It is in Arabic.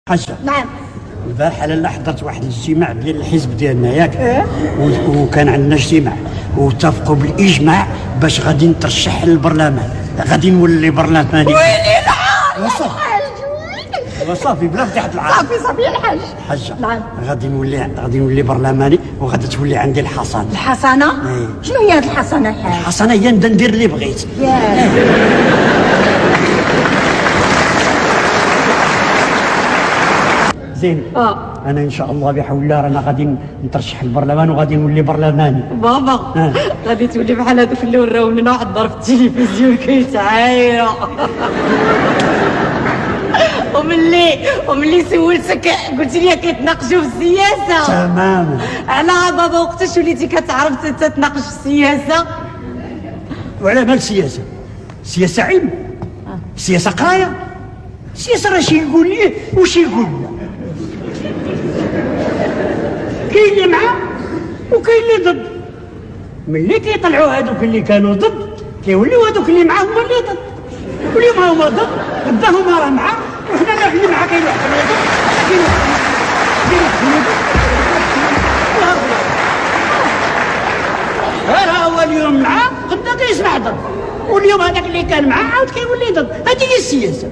حاجة. نعم. البارحة لاله حضرت واحد الاجتماع ديال الحزب ديالنا ياك إيه؟ وكان عندنا اجتماع واتفقوا بالاجماع باش غادي نترشح للبرلمان، غادي نولي برلماني. ويلي العار يا وصافي. الحاج. وصافي بلا فتحة العار. صافي يا الحاج. حاجة نعم. غادي نولي برلماني وغادي تولي عندي الحصانة. الحسنة؟ إيه. شنو هي هاد الحسنة الحاج؟ الحصانة هي نبدا ندير اللي بغيت. ياه. زين. انا ان شاء الله بحول الله رانا غادي نترشح البرلمان وغادي نولي برلماني. بابا غادي تولي بحال هذوك اللي وراو لنا واحد الدار في التلفزيون كيتعايروا. وملي سولتك قلت لي كيتناقشوا في السياسه. تماما. على بابا وقتاش وليتي كتعرف تتناقش في السياسه؟ وعلى مال السياسه؟ السياسه علم، السياسه قرايه، السياسه راه شي يقول ليه وشي يقول لا. كاين اللي معاه وكاين اللي ضد. ملي كيطلعوا هذوك اللي كانوا ضد كيوليو هذوك اللي معاه هما اللي ضد، واليوم هما ضد غدا هما راه معاه، وحنا اللي معاه كاين واحد اللي ضد كاين واحد اللي ضد. غير هو اليوم معاه غدا كيسمع ضد، واليوم هذاك اللي كان معاه عاود كيولي ضد. هذه هي السياسه.